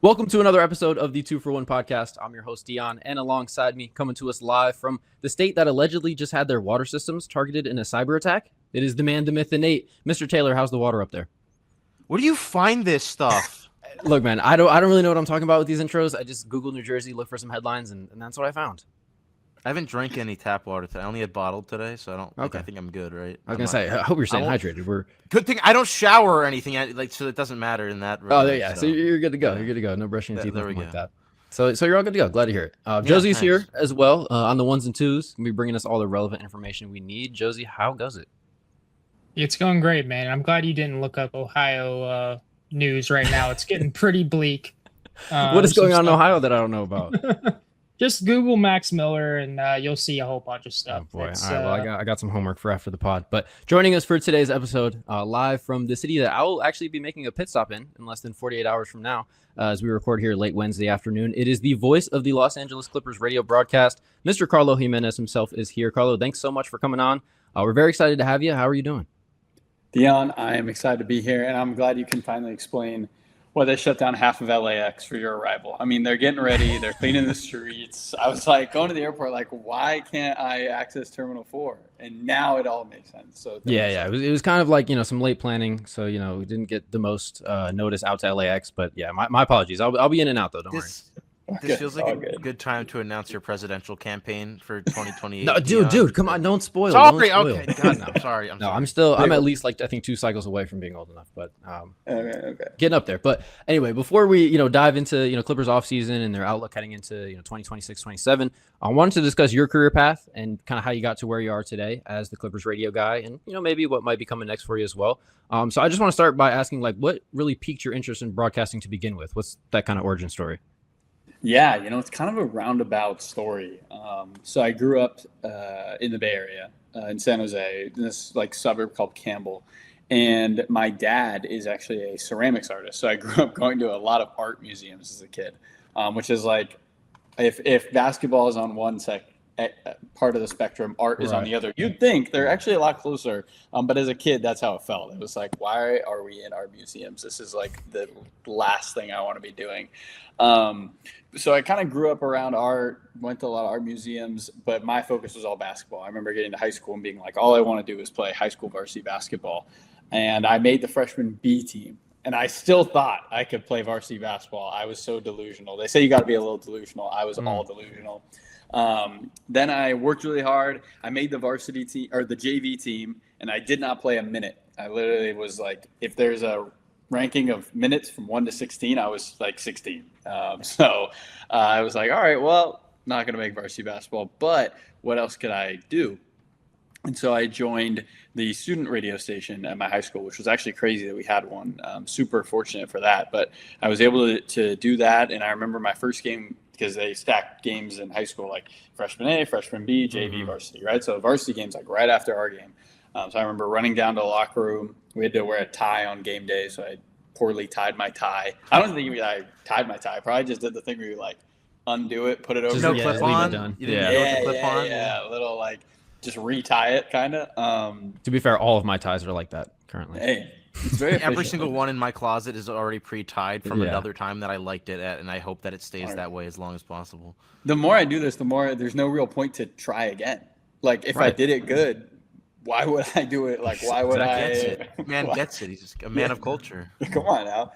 Welcome to another episode of the 2-for-1 podcast. I'm your host, Dion, and alongside me, coming to us live from the state that allegedly just had their water systems targeted in a cyber attack, it is the man, the myth, the Nate. Mr. Taylor, how's the water up there? Where do you find this stuff? Look, man, I don't really know what I'm talking about with these intros. I just Googled New Jersey, looked for some headlines, and that's what I found. I haven't drank any tap water today. I only had bottled today, so I don't. Okay. I think I'm good, right? I was gonna say, I hope you're staying hydrated. Good thing I don't shower or anything, so it doesn't matter in that regard. Oh, yeah. So you're good to go. You're good to go. No brushing your teeth, there we nothing go. like that. So you're all good to go. Glad to hear it. Josie's here as well on the ones and twos. We'll be bringing us all the relevant information we need. Josie, how goes it? It's going great, man. I'm glad you didn't look up Ohio news right now. It's getting pretty bleak. What is going on in Ohio that I don't know about? Just Google Max Miller, and you'll see a whole bunch of stuff. Oh boy! All right, well, I got some homework for after the pod. But joining us for today's episode, live from the city that I will actually be making a pit stop in less than 48 hours from now, as we record here late Wednesday afternoon. It is the voice of the Los Angeles Clippers radio broadcast. Mr. Carlo Jimenez himself is here. Carlo, thanks so much for coming on. We're very excited to have you. How are you doing? Dion, I am excited to be here, and I'm glad you can finally explain why they shut down half of LAX for your arrival. I mean, they're getting ready. They're cleaning the streets. I was like going to the airport, like, why can't I access Terminal 4? And now it all makes sense. So yeah. It was kind of like, some late planning. So, we didn't get the most notice out to LAX. But, yeah, my apologies. I'll be in and out, though. Don't worry. This feels like a good time to announce your presidential campaign for 2028. No, dude, come on, don't spoil. Sorry, don't spoil. okay, God, no, sorry. I'm at least I think 2 cycles away from being old enough, but okay. Getting up there. But anyway, before we dive into Clippers offseason and their outlook heading into 2026-27, I wanted to discuss your career path and kind of how you got to where you are today as the Clippers radio guy, and maybe what might be coming next for you as well. So I just want to start by asking, what really piqued your interest in broadcasting to begin with? What's that kind of origin story? Yeah, it's kind of a roundabout story. So I grew up in the Bay Area, in San Jose, in this suburb called Campbell. And my dad is actually a ceramics artist. So I grew up going to a lot of art museums as a kid, which is if basketball is on one part of the spectrum, art is on the other. You'd think they're actually a lot closer. But as a kid, that's how it felt. It was like, why are we in art museums? This is the last thing I want to be doing. So I kind of grew up around art, went to a lot of art museums, but my focus was all basketball. I remember getting to high school and being like, all I want to do is play high school varsity basketball. And I made the freshman B team. And I still thought I could play varsity basketball. I was so delusional. They say you got to be a little delusional. I was all delusional. Then I worked really hard. I made the varsity team or the JV team, and I did not play a minute. I literally was if there's a ranking of minutes from 1 to 16, I was 16. So I was like, all right, well, not going to make varsity basketball, but what else could I do? And so I joined the student radio station at my high school, which was actually crazy that we had one. Super fortunate for that. But I was able to do that. And I remember my first game, because they stacked games in high school, freshman A, freshman B, JV, varsity, right? So varsity games right after our game. So I remember running down to the locker room. We had to wear a tie on game day, so I poorly tied my tie. I don't think I tied my tie. I probably just did the thing where you undo it, put it over. No clip on. Yeah, a little just retie it, kind of. To be fair, all of my ties are like that currently. Hey, it's very every single one in my closet is already pre-tied from another time that I liked it at, and I hope that it stays that way as long as possible. The more I do this, the more there's no real point to try again. If I did it good, why would I do it? Why would Man gets it. He's just a man of culture. Come on now.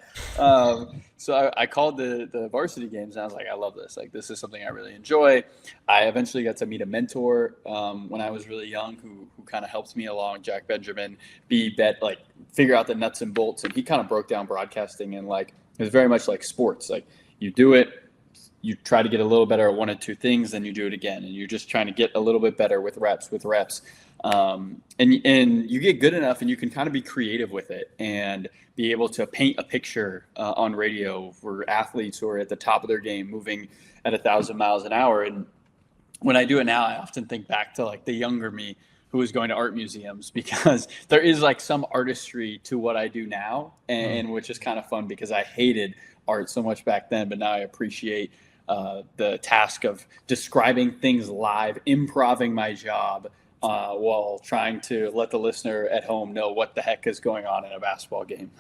So I called the varsity games, and I was like, I love this. This is something I really enjoy. I eventually got to meet a mentor when I was really young who kind of helped me along, Jack Benjamin, figure out the nuts and bolts. And he kind of broke down broadcasting, and it was very much like sports. You do it, you try to get a little better at one or two things, then you do it again. And you're just trying to get a little bit better with reps. And you get good enough, and you can kind of be creative with it and be able to paint a picture on radio for athletes who are at the top of their game, moving at 1,000 miles an hour. And when I do it now, I often think back to the younger me who was going to art museums, because there is some artistry to what I do now, and which is kind of fun because I hated art so much back then, but now I appreciate the task of describing things live, improving my job, while trying to let the listener at home know what the heck is going on in a basketball game.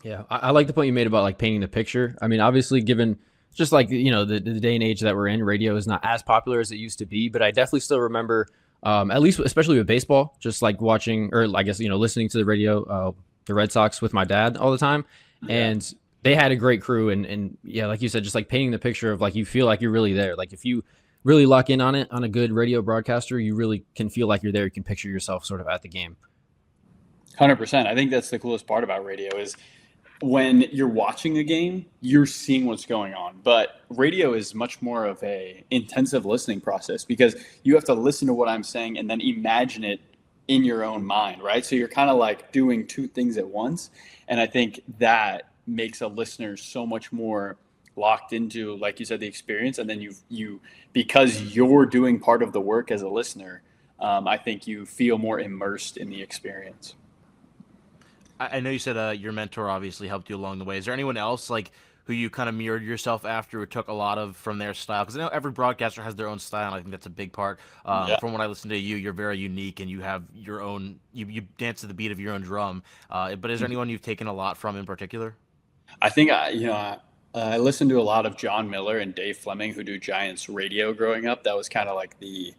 Yeah, I like the point you made about like painting the picture. I mean, obviously, given just like the day and age that we're in, radio is not as popular as it used to be. But I definitely still remember, at least especially with baseball, just like watching or I guess listening to the radio, the Red Sox with my dad all the time, Yeah. and they had a great crew. And yeah, like you said, just like painting the picture of like you feel like you're really there. Like if you really lock in on it on a good radio broadcaster, you really can feel like you're there. You can picture yourself sort of at the game. 100%. I think that's the coolest part about radio is when you're watching a game, you're seeing what's going on. But radio is much more of a intensive listening process because you have to listen to what I'm saying and then imagine it in your own mind, right? So you're kind of like doing two things at once. And I think that makes a listener so much more locked into, like you said, the experience. And then you because you're doing part of the work as a listener, I think you feel more immersed in the experience. I know you said your mentor obviously helped you along the way. Is there anyone else like who you kind of mirrored yourself after, or took a lot of from their style? Because I know every broadcaster has their own style, and I think that's a big part. Yeah. From what I listen to you, you're very unique, and you have your own. You dance to the beat of your own drum. But is there anyone you've taken a lot from in particular? I think I listened to a lot of John Miller and Dave Fleming, who do Giants radio growing up. That was kind of like the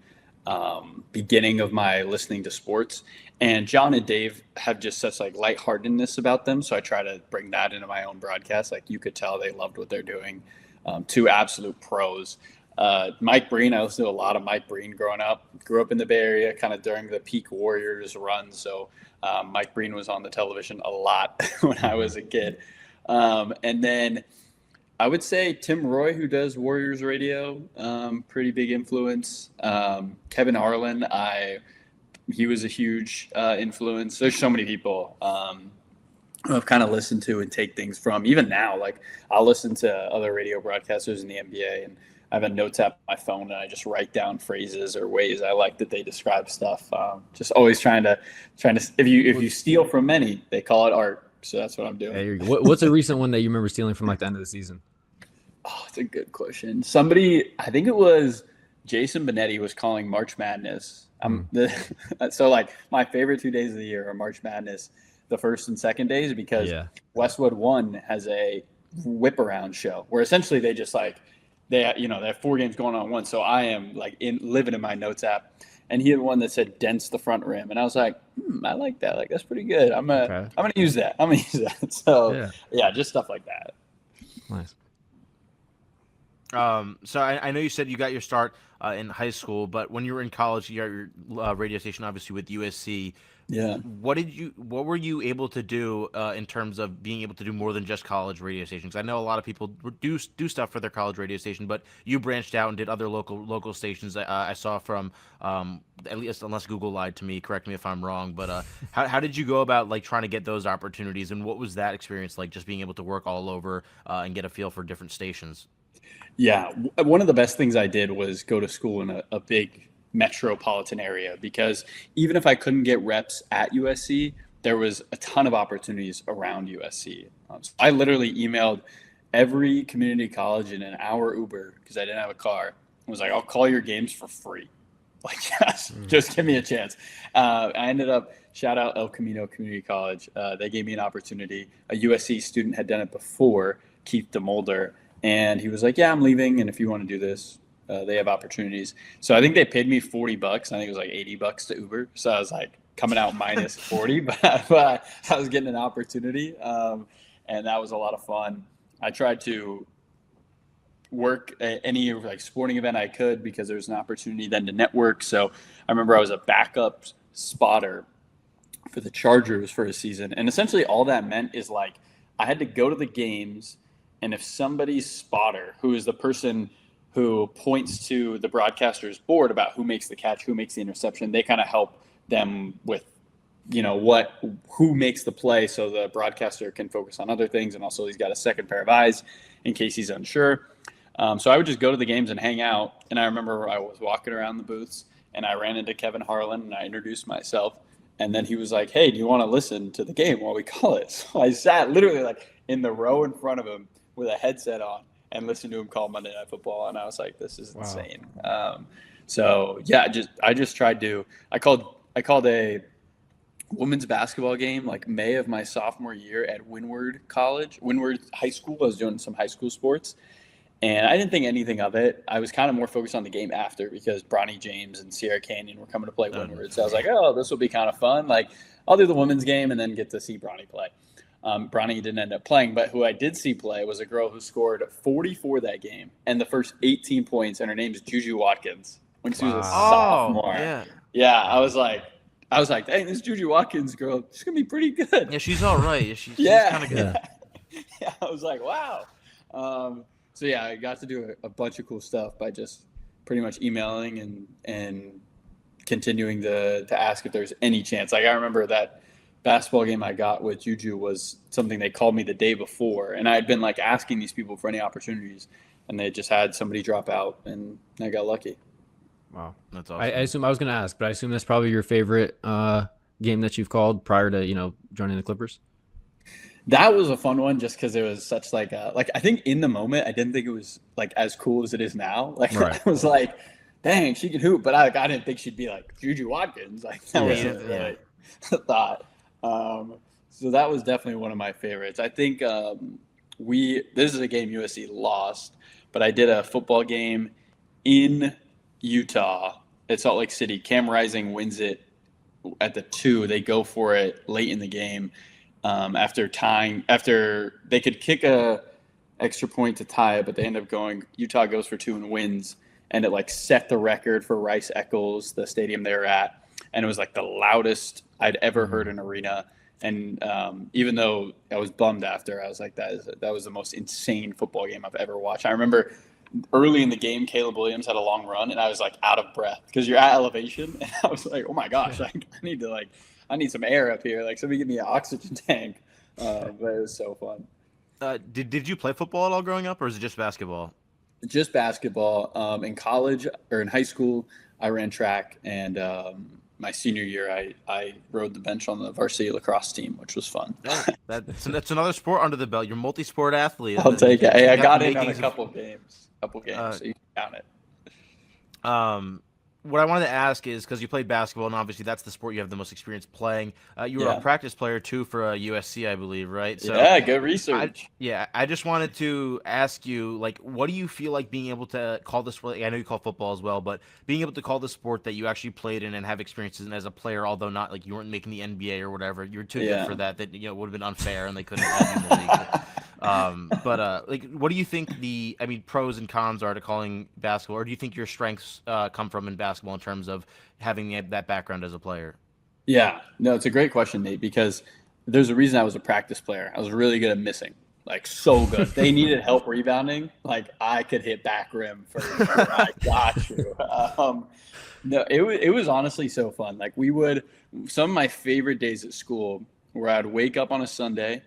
beginning of my listening to sports. And John and Dave have just such like lightheartedness about them, so I try to bring that into my own broadcast. Like you could tell they loved what they're doing. Two absolute pros. Mike Breen, I listened to a lot of Mike Breen growing up. Grew up in the Bay Area, kind of during the peak Warriors run. So Mike Breen was on the television a lot when I was a kid. And then I would say Tim Roy, who does Warriors radio, pretty big influence. Kevin Harlan, he was a huge influence. There's so many people who I've kind of listened to and take things from. Even now, like I'll listen to other radio broadcasters in the NBA, and I have a notes app on my phone, and I just write down phrases or ways I like that they describe stuff. Just always trying to. If you steal from many, they call it art. So that's what I'm doing. There you go. What's a recent one that you remember stealing from like the end of the season? Oh, it's a good question. Somebody, I think it was Jason Benetti, was calling March Madness. So like my favorite 2 days of the year are March Madness, the first and second days, because Westwood One has a whip around show where essentially they just like they have 4 games going on at once. So I am like living in my notes app, and he had one that said "dents the front rim," and I was like, I like that. Like that's pretty good. I'm gonna use that. So yeah, just stuff like that. Nice. So I know you said you got your start in high school, but when you were in college, you got your radio station, obviously with USC. Yeah. What were you able to do in terms of being able to do more than just college radio stations? I know a lot of people do stuff for their college radio station, but you branched out and did other local stations. I saw from at least, unless Google lied to me, correct me if I'm wrong. But how did you go about like trying to get those opportunities, and what was that experience like? Just being able to work all over and get a feel for different stations. Yeah, one of the best things I did was go to school in a big metropolitan area, because even if I couldn't get reps at USC, there was a ton of opportunities around USC. So I literally emailed every community college in an hour Uber because I didn't have a car. I was like, I'll call your games for free. Like, yes, just give me a chance. I ended up, shout out El Camino Community College. They gave me an opportunity. A USC student had done it before, Keith DeMolder. And he was like, yeah, I'm leaving. And if you want to do this, they have opportunities. So I think they paid me $40. I think it was like $80 to Uber. So I was like coming out minus 40, but I was getting an opportunity. And that was a lot of fun. I tried to work at any like sporting event I could because there was an opportunity then to network. So I remember I was a backup spotter for the Chargers for a season. And essentially all that meant is like I had to go to the games, and if somebody's spotter, who is the person who points to the broadcaster's board about who makes the catch, who makes the interception, they kind of help them with, who makes the play, so the broadcaster can focus on other things. And also he's got a second pair of eyes in case he's unsure. So I would just go to the games and hang out. And I remember I was walking around the booths and I ran into Kevin Harlan and I introduced myself. And then he was like, hey, do you want to listen to the game while we call it? So I sat literally like in the row in front of him with a headset on and listened to him call Monday Night Football. And I was like, this is insane. So yeah, I just tried to, I called a women's basketball game, like May of my sophomore year at Windward High School. I was doing some high school sports, and I didn't think anything of it. I was kind of more focused on the game after because Bronny James and Sierra Canyon were coming to play Windward. So I was like, oh, this will be kind of fun. Like, I'll do the women's game and then get to see Bronny play. Bronny didn't end up playing, but who I did see play was a girl who scored 44 that game and the first 18 points, and her name is Juju Watkins when she was a sophomore. Yeah, I was like, hey, this Juju Watkins girl, she's gonna be pretty good. Yeah, she's all right. She's kind of good. Yeah, I was like, wow. So yeah, I got to do a bunch of cool stuff by just pretty much emailing and continuing to ask if there's any chance. Like, I remember that basketball game I got with Juju was something they called me the day before, and I had been like asking these people for any opportunities, and they just had somebody drop out, and I got lucky. Wow, that's awesome. I assume I was going to ask, but I assume that's probably your favorite game that you've called prior to joining the Clippers. That was a fun one just because it was such like I think in the moment I didn't think it was like as cool as it is now. Like I was like, dang, she can hoop, but I didn't think she'd be like Juju Watkins. Like that wasn't really a thought. So that was definitely one of my favorites. I think this is a game USC lost, but I did a football game in Utah at Salt Lake City. Cam Rising wins it at the 2. They go for it late in the game after they could kick a extra point to tie it, but they end up going. Utah goes for 2 and wins, and it like set the record for Rice Eccles, the stadium they were at, and it was like the loudest I'd ever heard an arena. And even though I was bummed after, I was like, that was the most insane football game I've ever watched. I remember early in the game, Caleb Williams had a long run, and I was like out of breath because you're at elevation. And I was like, oh my gosh, I need some air up here. Like, somebody give me an oxygen tank. But it was so fun. Did you play football at all growing up, or is it just basketball? Just basketball. In college or in high school, I ran track, and my senior year, I rode the bench on the varsity lacrosse team, which was fun. That's another sport under the belt. You're a multi-sport athlete. I'll take it. Hey, I got in on a couple games, so you can count it. What I wanted to ask is, because you played basketball, and obviously that's the sport you have the most experience playing. You were a practice player too for USC, I believe, right? So yeah, good research. I just wanted to ask you, like, what do you feel like being able to call this? I know you call football as well, but being able to call the sport that you actually played in and have experiences in as a player, although not like you weren't making the NBA or whatever, you were too good for that. That would have been unfair, and they couldn't have you in the league. Like, what do you think pros and cons are to calling basketball, or do you think your strengths come from in basketball in terms of having that background as a player? Yeah, no, it's a great question, Nate, because there's a reason I was a practice player. I was really good at missing, like so good. They needed help rebounding. Like, I could hit back rim for sure. I got you. No, it was honestly so fun. Like, some of my favorite days at school where I'd wake up on a Sunday,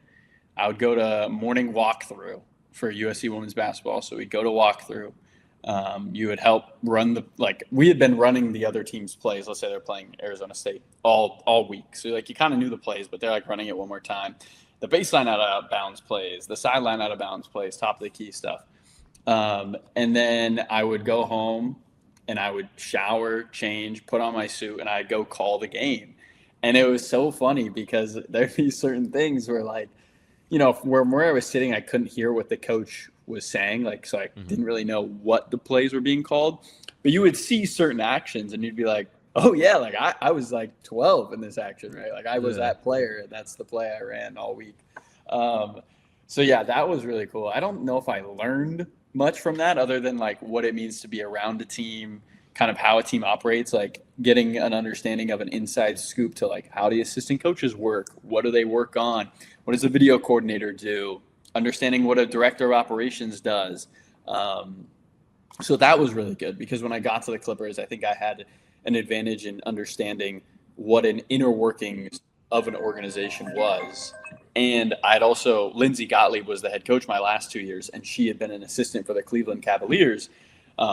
I would go to morning walkthrough for USC women's basketball. So we'd go to walkthrough. You would help run we had been running the other team's plays. Let's say they're playing Arizona State all week. So you kind of knew the plays, but they're like running it one more time. The baseline out of bounds plays, the sideline out of bounds plays, top of the key stuff. And then I would go home and I would shower, change, put on my suit, and I'd go call the game. And it was so funny because there'd be certain things where where I was sitting, I couldn't hear what the coach was saying. So I didn't really know what the plays were being called. But you would see certain actions, and you'd be like, oh, yeah, like I was like 12 in this action, right? Like I was that player, and that's the play I ran all week. So, yeah, that was really cool. I don't know if I learned much from that other than like what it means to be around a team, kind of how a team operates, like getting an understanding of an inside scoop to like how the assistant coaches work, what do they work on, what does the video coordinator do, understanding what a director of operations does. So that was really good because when I got to the Clippers, I think I had an advantage in understanding what an inner workings of an organization was. And Lindsay Gottlieb was the head coach my last 2 years, and she had been an assistant for the Cleveland Cavaliers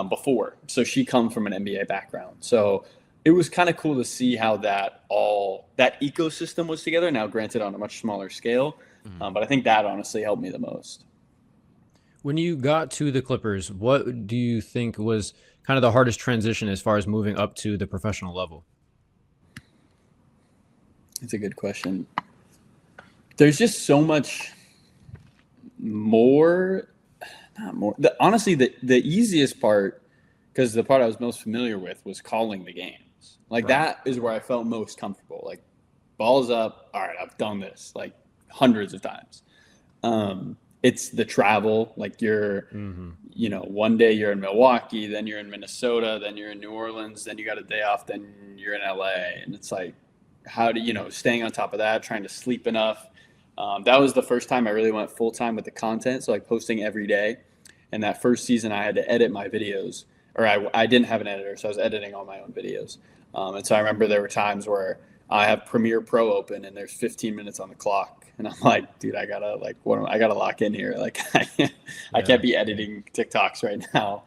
before. So she comes from an NBA background. So it was kind of cool to see how that ecosystem was together. Now, granted, on a much smaller scale, but I think that honestly helped me the most. When you got to the Clippers, what do you think was kind of the hardest transition as far as moving up to the professional level? It's a good question. There's just so much more, not more. Honestly, the easiest part, because the part I was most familiar with was calling the games. Like that is where I felt most comfortable. Like balls up. All right, I've done this like hundreds of times. It's the travel. Like you're, one day you're in Milwaukee, then you're in Minnesota, then you're in New Orleans, then you got a day off, then you're in LA, and it's like, how do staying on top of that, trying to sleep enough. That was the first time I really went full time with the content, so like posting every day. And that first season, I had to edit my videos, or I didn't have an editor, so I was editing all my own videos. And so I remember there were times where I have Premiere Pro open and there's 15 minutes on the clock, and I'm like, dude, I gotta I gotta lock in here. Like I can't be editing TikToks right now.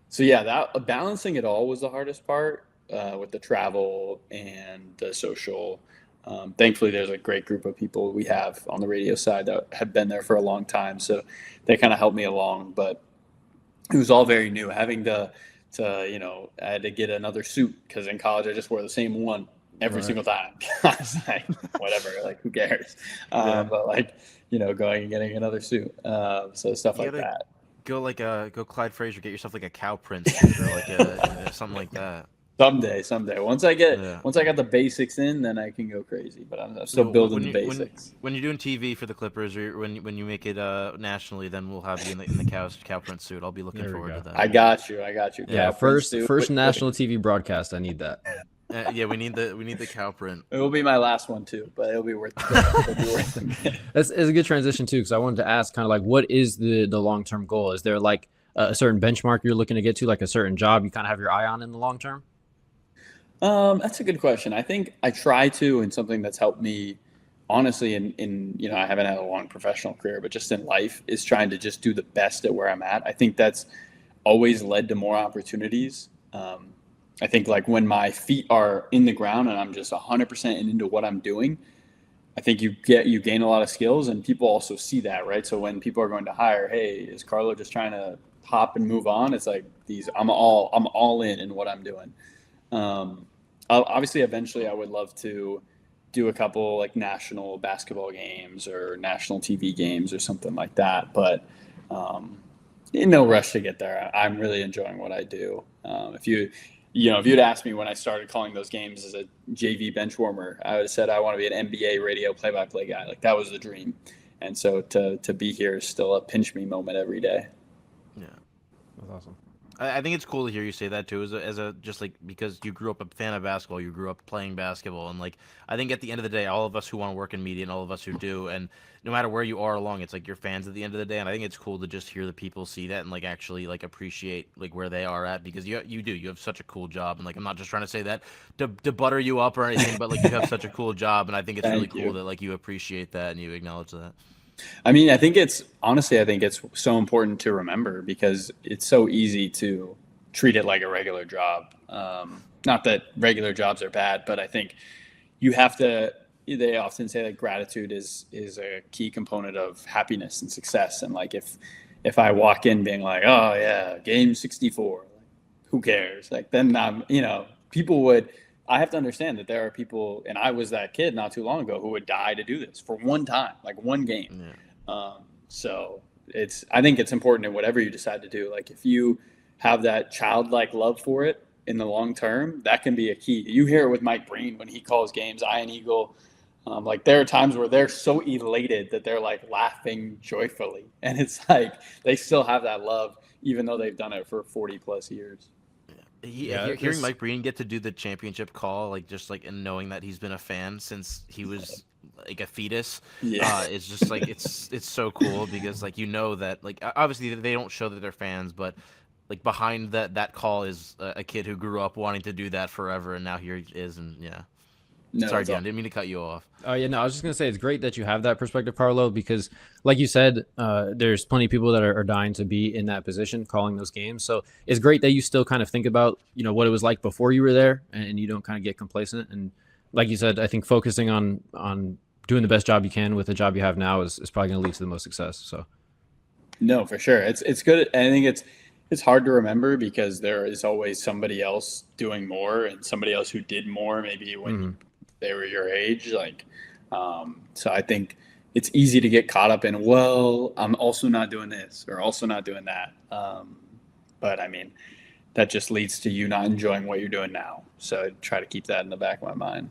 So yeah, that balancing it all was the hardest part, with the travel and the social. Thankfully, there's a great group of people we have on the radio side that have been there for a long time, so they kind of helped me along. But it was all very new. Having to I had to get another suit because in college I just wore the same one every single time. I was like, whatever, like who cares? But like going and getting another suit, so stuff like that. Go Clyde Frazier, get yourself like a cow print suit or like something like that. Someday. Once I got the basics in, then I can go crazy. But I'm still building the basics. When you're doing TV for the Clippers, or when you make it nationally, then we'll have you in the cow print suit. I'll be looking forward to that. I got you. Yeah, first national TV broadcast. I need that. Yeah, we need the cow print. It will be my last one too, but it'll be worth it. That's a good transition too, because I wanted to ask kind of like, what is the long term goal? Is there like a certain benchmark you're looking to get to, like a certain job you kind of have your eye on in the long term? That's a good question. I think I try to, and something that's helped me, honestly, in I haven't had a long professional career, but just in life, is trying to just do the best at where I'm at. I think that's always led to more opportunities. I think like when my feet are in the ground and I'm just 100% into what I'm doing, I think you gain a lot of skills, and people also see that, right? So when people are going to hire, hey, is Carlo just trying to hop and move on? It's like I'm all in what I'm doing. Obviously, eventually, I would love to do a couple like national basketball games or national TV games or something like that. But in no rush to get there. I'm really enjoying what I do. If you'd asked me when I started calling those games as a JV bench warmer, I would have said I want to be an NBA radio play-by-play guy. Like that was the dream. And so to be here is still a pinch me moment every day. Yeah, that's awesome. I think it's cool to hear you say that too, just like because you grew up a fan of basketball, you grew up playing basketball, and like I think at the end of the day, all of us who want to work in media and all of us who do, and no matter where you are along, it's like you're fans at the end of the day, and I think it's cool to just hear the people see that and like actually like appreciate like where they are at, because you have such a cool job, and like I'm not just trying to say that to butter you up or anything, but like you have such a cool job, and I think it's really cool that like you appreciate that and you acknowledge that. I mean, I think it's so important to remember, because it's so easy to treat it like a regular job. Not that regular jobs are bad, but I think you have to, they often say that gratitude is a key component of happiness and success. And like, if I walk in being like, oh yeah, game 64, like, who cares? Like then I have to understand that there are people, and I was that kid not too long ago, who would die to do this for one time, like one game. Yeah. So I think it's important in whatever you decide to do. Like if you have that childlike love for it in the long term, that can be a key. You hear it with Mike Breen when he calls games, Iron Eagle. Like there are times where they're so elated that they're like laughing joyfully. And it's like they still have that love, even though they've done it for 40 plus years. Hearing Mike Breen get to do the championship call, like just like and knowing that he's been a fan since he was like a fetus, it's just like it's so cool, because like that like obviously they don't show that they're fans, but like behind that call is a kid who grew up wanting to do that forever, and now here he is, and yeah. No, sorry, Dan, didn't mean to cut you off. I was just gonna say it's great that you have that perspective, Carlo, because like you said, there's plenty of people that are dying to be in that position, calling those games. So it's great that you still kind of think about what it was like before you were there, and you don't kind of get complacent. And like you said, I think focusing on doing the best job you can with the job you have now is probably gonna lead to the most success. So no, for sure, it's good. I think it's hard to remember because there is always somebody else doing more and somebody else who did more maybe when they were your age. Like, so I think it's easy to get caught up in, well, I'm also not doing this or also not doing that. But I mean, that just leads to you not enjoying what you're doing now. So I try to keep that in the back of my mind.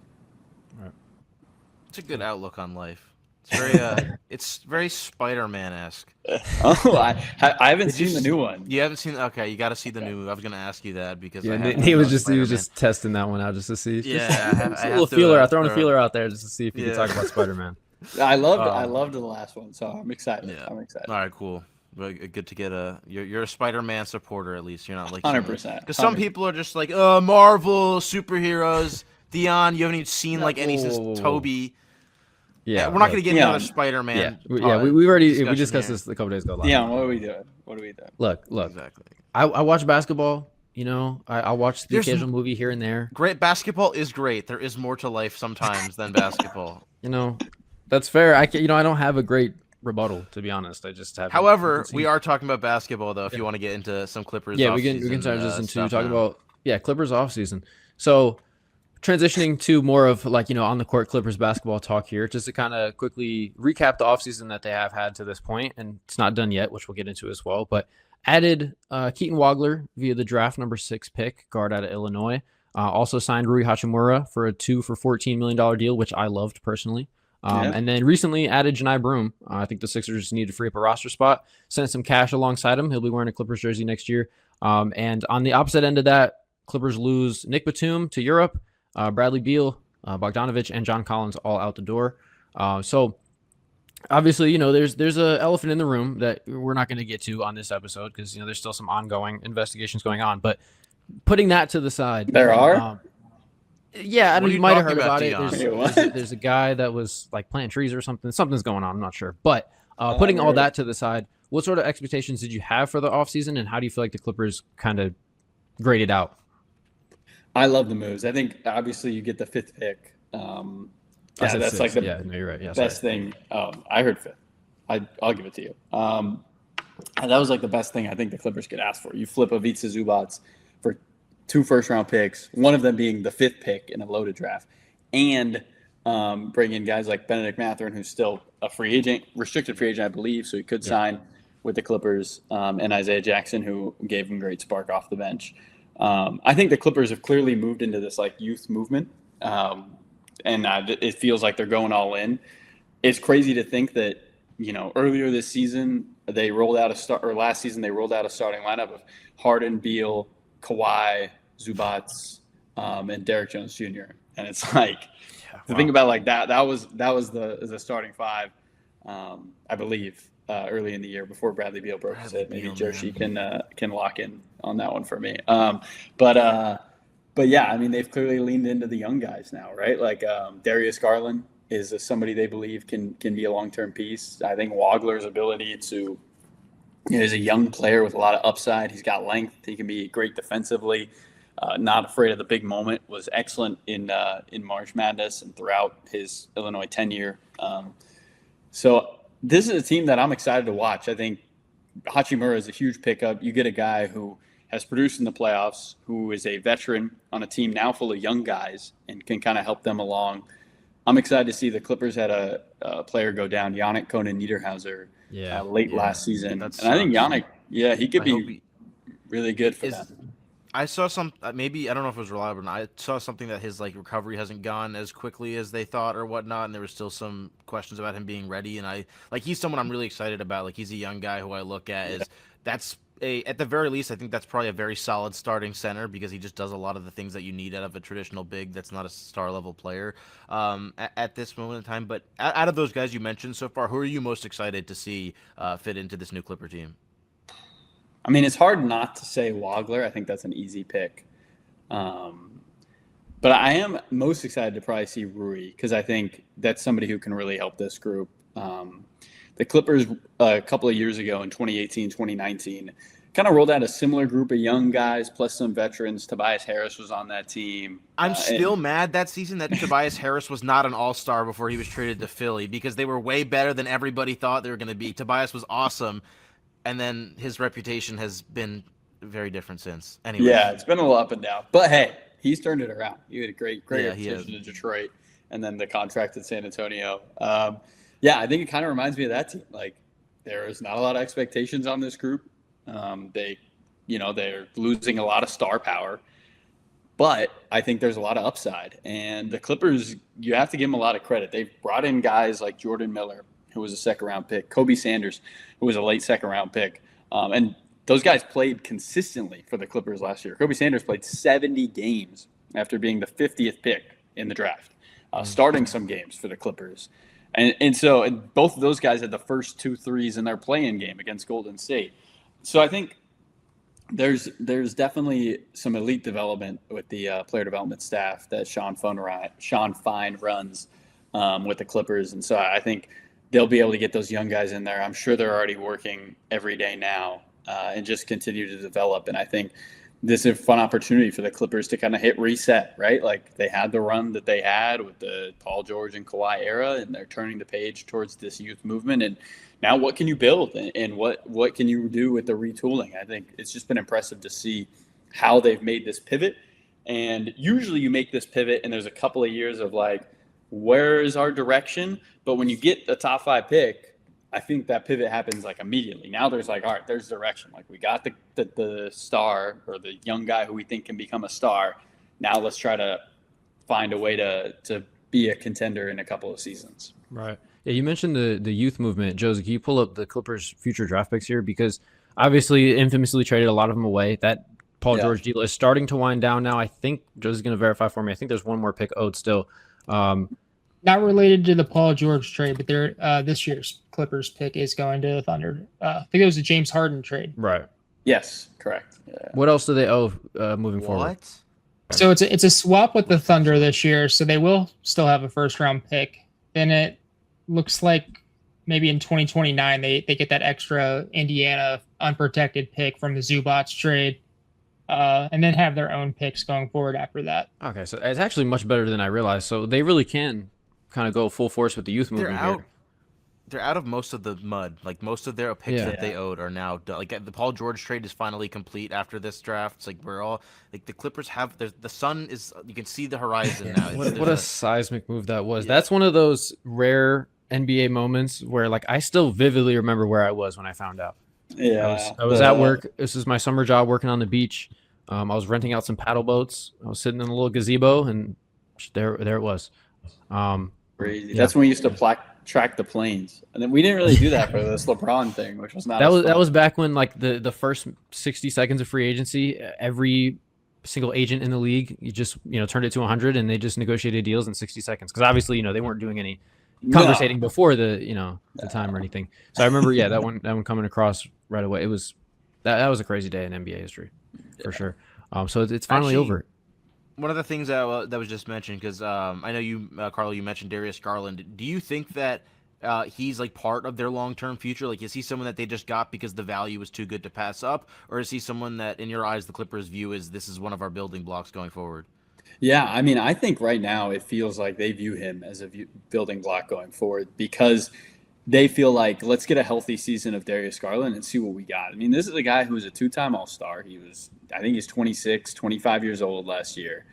It's a good outlook on life. It's very Spider-Man-esque. Oh, I haven't seen the new one. You haven't seen? Okay, you got to see the new. I was gonna ask you that because Yeah, I haven't he was seen just Spider-Man. testing that one out just to see. Yeah, Just a little feeler. Throwing a feeler out there just to see if you can talk about Spider-Man. I loved the last one, so I'm excited. Yeah. I'm excited. All right, cool. Well, good to get you're a Spider-Man supporter at least. You're not like 100%. Because some people are just like, Marvel superheroes. Theon, you haven't even seen like any since Toby. Yeah, we're not gonna get another Spider-Man. We discussed this a couple days ago. Yeah, what are we doing? Look. Exactly. I watch basketball. You know, I watch the occasional movie here and there. Great basketball is great. There is more to life sometimes than basketball. You know, that's fair. I don't have a great rebuttal, to be honest. I just have. However, we are talking about basketball though. If you want to get into some Clippers, we can transition to talk about Clippers offseason. So transitioning to more of like, on the court Clippers basketball talk here, just to kind of quickly recap the offseason that they have had to this point, and it's not done yet, which we'll get into as well. But added Keaton Wagler via the draft number 6 pick, guard out of Illinois. Also signed Rui Hachimura for a 2 for $14 million deal, which I loved personally. And then recently added Janai Broom. I think the Sixers need to free up a roster spot. Sent some cash alongside him. He'll be wearing a Clippers jersey next year. And on the opposite end of that, Clippers lose Nick Batum to Europe, Bradley Beal, Bogdanovich, and John Collins all out the door. So obviously, there's a elephant in the room that we're not going to get to on this episode because, there's still some ongoing investigations going on. But putting that to the side. There are? Yeah, I know you might have heard about it. Dion? There's a guy that was like planting trees or something. Something's going on. I'm not sure. But putting all that to the side, what sort of expectations did you have for the offseason, and how do you feel like the Clippers kind of graded out? I love the moves. I think obviously you get the 5th pick. That's like the you're right. Yeah, best thing. I heard 5th. I'll give it to you. And that was like the best thing I think the Clippers could ask for. You flip Ivica Zubac for 2 first-round picks, one of them being the 5th pick in a loaded draft, and bring in guys like Benedict Mathurin, who's still a free agent, restricted free agent, I believe, so he could sign with the Clippers, and Isaiah Jackson, who gave him great spark off the bench. I think the Clippers have clearly moved into this like youth movement, and it feels like they're going all in. It's crazy to think that earlier this season they rolled out last season they rolled out a starting lineup of Harden, Beal, Kawhi, Zubac, and Derrick Jones Jr. And it's like to think about like that was the starting 5, I believe, early in the year before Bradley Beal broke his hip. Maybe Joshi can lock in on that one for me. But yeah, I mean they've clearly leaned into the young guys now, right? Like Darius Garland is somebody they believe can be a long-term piece. I think Wagler's ability to he's a young player with a lot of upside. He's got length. He can be great defensively. Not afraid of the big moment. Was excellent in March Madness and throughout his Illinois tenure. So this is a team that I'm excited to watch. I think Hachimura is a huge pickup. You get a guy who has produced in the playoffs, who is a veteran on a team now full of young guys and can kind of help them along. I'm excited to see the Clippers had a player go down, Yannick Konan-Niederhauser, late last season. And I think Yannick, he could be really good for them. I saw some, maybe, I don't know if it was reliable, but I saw something that his like recovery hasn't gone as quickly as they thought or whatnot, and there was still some questions about him being ready. And he's someone I'm really excited about. Like, he's a young guy who I look at at the very least, I think that's probably a very solid starting center because he just does a lot of the things that you need out of a traditional big that's not a star-level player at this moment in time. But out of those guys you mentioned so far, who are you most excited to see fit into this new Clipper team? I mean, it's hard not to say Wagler. I think that's an easy pick. But I am most excited to probably see Rui because I think that's somebody who can really help this group. The Clippers a couple of years ago in 2018, 2019, kind of rolled out a similar group of young guys plus some veterans. Tobias Harris was on that team. I'm still mad that season that Tobias Harris was not an all-star before he was traded to Philly because they were way better than everybody thought they were going to be. Tobias was awesome, and then his reputation has been very different since. Anyway. Yeah, it's been a little up and down. But, hey, he's turned it around. He had a great reputation in Detroit. and then the contract at San Antonio. Yeah, I think it kind of reminds me of that team. Like, there is not a lot of expectations on this group. They're losing a lot of star power, but I think there's a lot of upside. And the Clippers, you have to give them a lot of credit. They've brought in guys like Jordan Miller, who was a second-round pick, Kobe Sanders, who was a late second-round pick. And those guys played consistently for the Clippers last year. Kobe Sanders played 70 games after being the 50th pick in the draft, starting some games for the Clippers. And so both of those guys had the first 2 threes in their play-in game against Golden State. So I think there's definitely some elite development with the player development staff that Sean Fine runs with the Clippers. And so I think they'll be able to get those young guys in there. I'm sure they're already working every day now and just continue to develop. And I think this is a fun opportunity for the Clippers to kind of hit reset, right? Like, they had the run that they had with the Paul George and Kawhi era, and they're turning the page towards this youth movement. And now what can you build and what can you do with the retooling? I think it's just been impressive to see how they've made this pivot. And usually you make this pivot and there's a couple of years of like, where is our direction? But when you get the top 5 pick, I think that pivot happens like immediately. Now there's like, all right, there's direction. Like, we got the star or the young guy who we think can become a star. Now let's try to find a way to be a contender in a couple of seasons. Right. Yeah, you mentioned the youth movement. Josie, can you pull up the Clippers' future draft picks here? Because obviously, infamously traded a lot of them away. That Paul George deal is starting to wind down now. I think Josie's going to verify for me. I think there's one more pick owed still. Not related to the Paul George trade, but this year's Clippers pick is going to the Thunder. I think it was a James Harden trade. Right. Yes, correct. Yeah. What else do they owe moving forward? So it's a swap with the Thunder this year, so they will still have a first-round pick. Then it looks like maybe in 2029 they get that extra Indiana unprotected pick from the Zubats trade, and then have their own picks going forward after that. Okay, so it's actually much better than I realized. So they really can kind of go full force with the youth movement here. They're out of most of the mud. Like, most of their picks that they owed are now done. Like, the Paul George trade is finally complete after this draft. It's like, we're all like, the Clippers have the sun is, you can see the horizon now. What a seismic move that was. That's one of those rare NBA moments where, like, I still vividly remember where I was when I found out. Yeah, I was at work. This is my summer job, working on the beach. I was renting out some paddle boats. I was sitting in a little gazebo, and there it was. Crazy. Yeah. That's when we used to track the planes, and then we didn't really do that for this LeBron thing, which was not. That was back when, like, the first 60 seconds of free agency, every single agent in the league, you just turned it to 100, and they just negotiated deals in 60 seconds because obviously they weren't doing any conversating before the time or anything. So I remember that one coming across right away. It was that was a crazy day in NBA history for sure. So it's finally over. One of the things that was just mentioned, because I know you, Carlo, you mentioned Darius Garland. Do you think that he's like part of their long-term future? Like, is he someone that they just got because the value was too good to pass up, or is he someone that, in your eyes, the Clippers view as this is one of our building blocks going forward? Yeah, I mean, I think right now it feels like they view him as a building block going forward because they feel like, let's get a healthy season of Darius Garland and see what we got. I mean, this is a guy who was a 2-time All-Star. I think he's 26, 25 years old last year.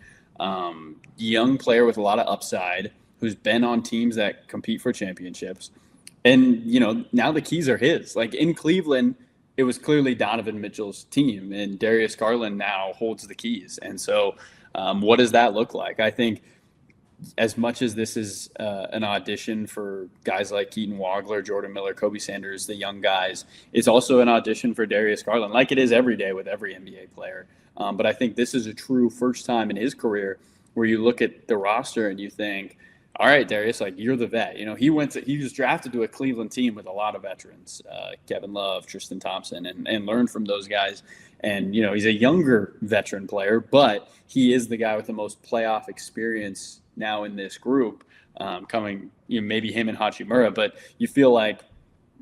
Young player with a lot of upside who's been on teams that compete for championships. And, now the keys are his. Like, in Cleveland, it was clearly Donovan Mitchell's team, and Darius Garland now holds the keys. And so what does that look like? I think as much as this is an audition for guys like Keaton Wagler, Jordan Miller, Kobe Sanders, the young guys, it's also an audition for Darius Garland, like it is every day with every NBA player. But I think this is a true first time in his career where you look at the roster and you think, all right, Darius, like, you're the vet. He was drafted to a Cleveland team with a lot of veterans, Kevin Love, Tristan Thompson, and learned from those guys. And, he's a younger veteran player, but he is the guy with the most playoff experience now in this group, coming, maybe him and Hachimura, but you feel like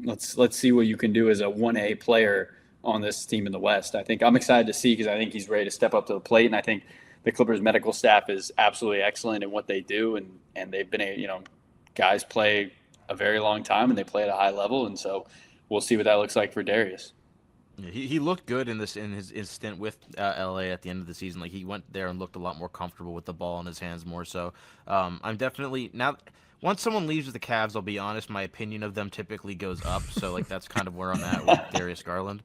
let's see what you can do as a 1A player on this team in the West. I think I'm excited to see, because I think he's ready to step up to the plate, and I think the Clippers medical staff is absolutely excellent in what they do, and they've been guys play a very long time and they play at a high level, and so we'll see what that looks like for Darius. Yeah, he looked good in his stint with LA at the end of the season. Like he went there and looked a lot more comfortable with the ball in his hands more. So I'm definitely now. Once someone leaves the Cavs, I'll be honest, my opinion of them typically goes up. So like that's kind of where I'm at with Darius Garland.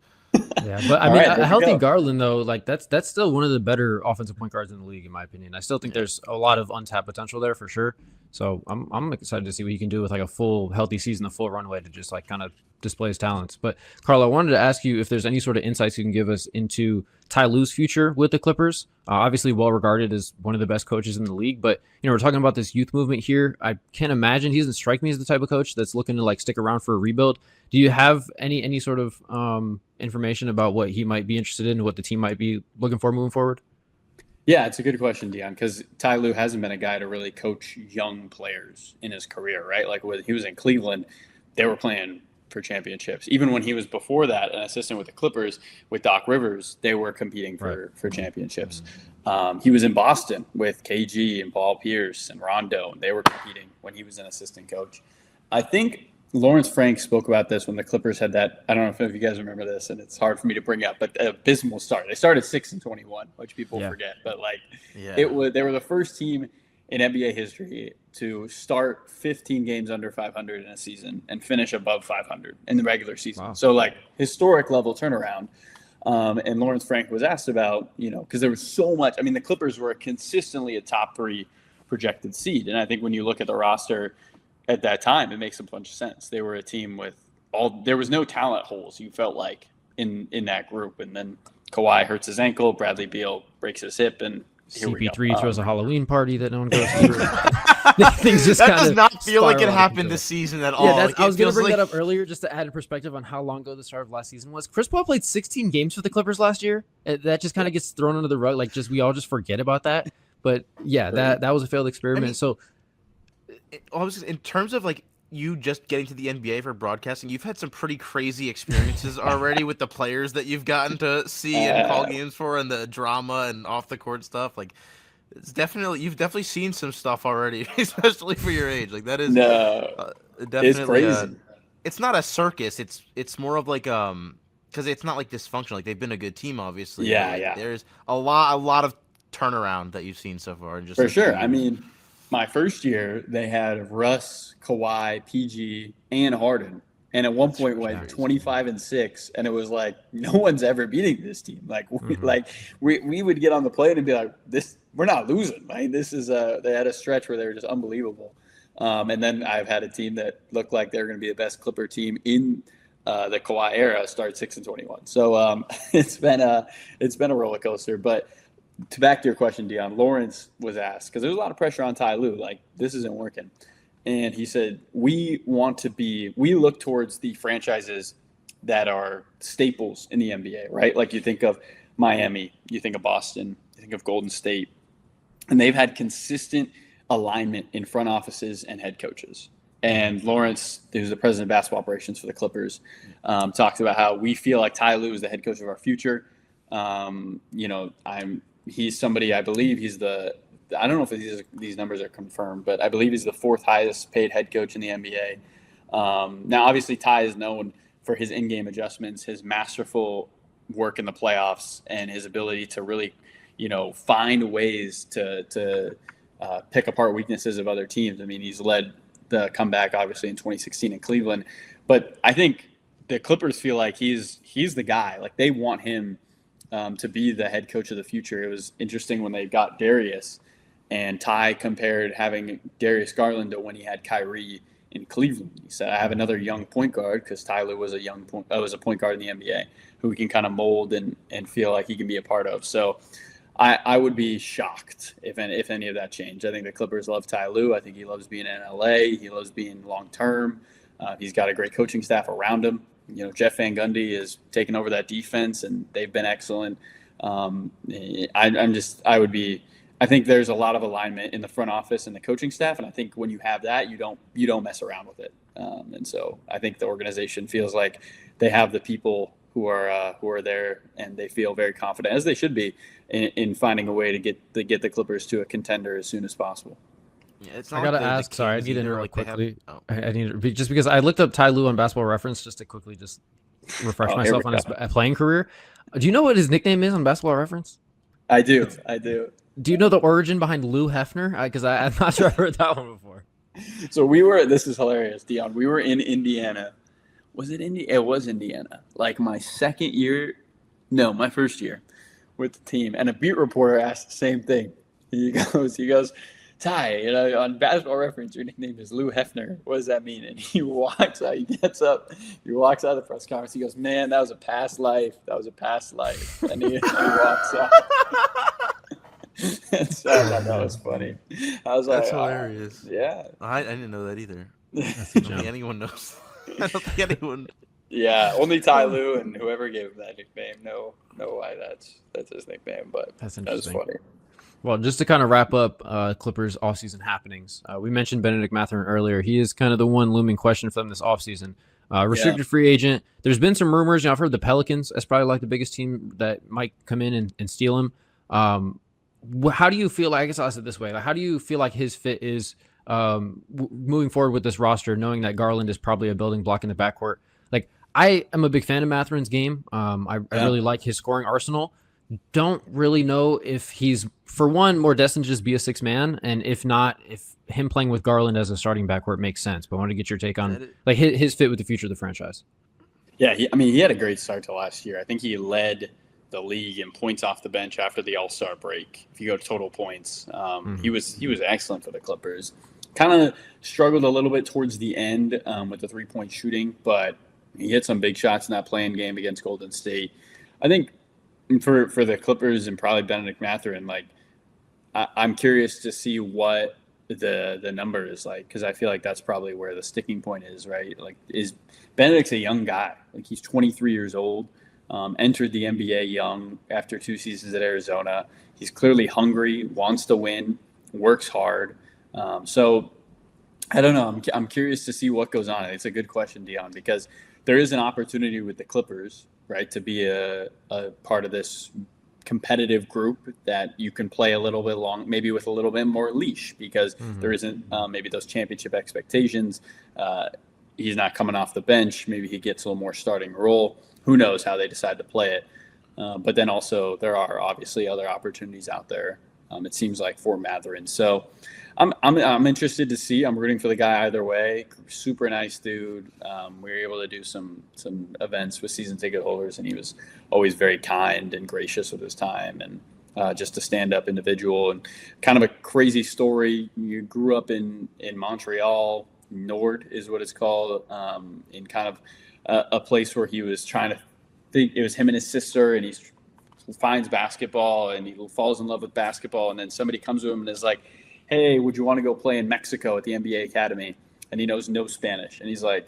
Yeah, but I All mean, right, a there you healthy go. Garland though, like that's still one of the better offensive point guards in the league, in my opinion. I still think there's a lot of untapped potential there for sure. So I'm excited to see what he can do with like a full healthy season, a full runway to just like kind of display his talents. But Carl, I wanted to ask you if there's any sort of insights you can give us into Ty Lue's future with the Clippers. Obviously, well regarded as one of the best coaches in the league, but we're talking about this youth movement here. I can't imagine he doesn't strike me as the type of coach that's looking to like stick around for a rebuild. Do you have any sort of information about what he might be interested in, what the team might be looking for moving forward? Yeah, it's a good question, Dion, because Ty Lue hasn't been a guy to really coach young players in his career, right? Like when he was in Cleveland, they were playing for championships. Even when he was before that an assistant with the Clippers with Doc Rivers, they were competing for championships. He was in Boston with KG and Paul Pierce and Rondo, and they were competing when he was an assistant coach. I think Lawrence Frank spoke about this when the Clippers had that. I don't know if you guys remember this, and it's hard for me to bring up, but abysmal start. They started 6-21, which people forget. But they were the first team in NBA history to start 15 games under 500 in a season and finish above 500 in the regular season. Wow. So historic level turnaround. And Lawrence Frank was asked about, because there was so much. I mean, the Clippers were consistently a top 3 projected seed, and I think when you look at the roster at that time, it makes a bunch of sense. They were a team with there was no talent holes, you felt like, in that group. And then Kawhi hurts his ankle, Bradley Beal breaks his hip, and CP3 throws a Halloween party that no one goes to. Things just that does not feel like it happened this season at all. Yeah, I was going to bring that up earlier just to add a perspective on how long ago the start of last season was. Chris Paul played 16 games for the Clippers last year. That just kind of gets thrown under the rug. We all just forget about that. But yeah, that was a failed experiment. I mean, in terms of you just getting to the NBA for broadcasting, you've had some pretty crazy experiences already with the players that you've gotten to see and call games for, and the drama and off the court stuff. You've definitely seen some stuff already, especially for your age. That is definitely it's crazy. It's not a circus. It's more of because it's not dysfunctional. They've been a good team, obviously. Yeah. There's a lot of turnaround that you've seen so far, and just for sure. I mean, my first year, they had Russ, Kawhi, PG, and Harden. And at one point went 25-6, and it was no one's ever beating this team. We would get on the plane and be like, we're not losing. This is they had a stretch where they were just unbelievable. And then I've had a team that looked like they were going to be the best Clipper team in the Kawhi era start 6-21. So it's been a roller coaster. But back to your question, Dion, Lawrence was asked, because there's a lot of pressure on Ty Lue, this isn't working. And he said, we look towards the franchises that are staples in the NBA, right? You think of Miami, you think of Boston, you think of Golden State, and they've had consistent alignment in front offices and head coaches. And Lawrence, who's the president of basketball operations for the Clippers, talks about how we feel like Ty Lue is the head coach of our future. He's somebody, I believe I don't know if these numbers are confirmed, but I believe he's the 4th highest paid head coach in the NBA. Now, obviously, Ty is known for his in-game adjustments, his masterful work in the playoffs, and his ability to really, find ways to pick apart weaknesses of other teams. I mean, he's led the comeback, obviously, in 2016 in Cleveland. But I think the Clippers feel like he's the guy. They want him to be the head coach of the future. It was interesting when they got Darius, and Ty compared having Darius Garland to when he had Kyrie in Cleveland. He said, I have another young point guard, because Tyler was a point guard in the NBA who we can kind of mold and feel like he can be a part of. So I would be shocked if any of that changed. I think the Clippers love Ty Lue. I think he loves being in LA. He loves being long-term. He's got a great coaching staff around him. Jeff Van Gundy is taking over that defense, and they've been excellent. I think there's a lot of alignment in the front office and the coaching staff, and I think when you have that, you don't mess around with it. And so I think the organization feels like they have the people who are there, and they feel very confident, as they should be, in finding a way to get the Clippers to a contender as soon as possible. Yeah, it's not I gotta ask. Sorry, I need to interrupt quickly. I need just because I looked up Ty Lue on Basketball Reference just to quickly just refresh Oh, here myself we on his go. playing career. Do you know what his nickname is on Basketball Reference? I do. Do you know the origin behind Lou Hefner? Because I'm not sure I've heard that one before. So this is hilarious, Dion. We were in Indiana. Was it Indiana? It was Indiana. Like my second year, no, my first year with the team. And a beat reporter asked the same thing. He goes, Ty, on Basketball Reference, your nickname is Lou Hefner. What does that mean? And he walks out, he walks out of the press conference. He goes, man, that was a past life. And he walks out. And so I thought that was funny. I was That's like, hilarious. Yeah. I didn't know that either. That's I don't think anyone knows. I don't think anyone. Yeah, only Ty Lue and whoever gave him that nickname know why that's his nickname. But That's that was interesting. funny. Well, just to kind of wrap up Clippers offseason happenings, we mentioned Benedict Mathurin earlier. He is kind of the one looming question for them this offseason. Restricted free agent. There's been some rumors. I've heard the Pelicans as probably like the biggest team that might come in and steal him. How do you feel like, I guess I'll ask it this way, like, how do you feel like his fit is moving forward with this roster, knowing that Garland is probably a building block in the backcourt? Like, I am a big fan of Mathurin's game. I really like his scoring arsenal. Don't really know if he's, for one, more destined to just be a six man, and if not, if him playing with Garland as a starting backcourt makes sense. But I want to get your take on like his fit with the future of the franchise. Yeah, he had a great start to last year. I think he led the league in points off the bench after the All-Star break. If you go to total points, he was excellent for the Clippers. Kind of struggled a little bit towards the end with the 3-point shooting, but he hit some big shots in that play-in game against Golden State. I think for the Clippers and probably Benedict Mathurin, like I'm curious to see what the number is like, because I feel like that's probably where the sticking point is, right? Like, is Benedict's a young guy? Like, he's 23 years old. Entered the NBA young after 2 seasons at Arizona. He's clearly hungry, wants to win, works hard. So I don't know. I'm curious to see what goes on. It's a good question, Dion, because there is an opportunity with the Clippers, right, to be a part of this competitive group that you can play a little bit long, maybe with a little bit more leash, because there isn't maybe those championship expectations. He's not coming off the bench. Maybe he gets a little more starting role. Who knows how they decide to play it. But then also there are obviously other opportunities out there, it seems like, for Mathurin. So I'm interested to see. I'm rooting for the guy either way. Super nice dude. We were able to do some events with season ticket holders, and he was always very kind and gracious with his time, and just a stand-up individual. And kind of a crazy story. You grew up in Montreal. Nord is what it's called, in kind of a place where he was trying to think. It was him and his sister, and he finds basketball, and he falls in love with basketball. And then somebody comes to him and is like, hey, would you want to go play in Mexico at the NBA Academy? And he knows no Spanish. And he's like,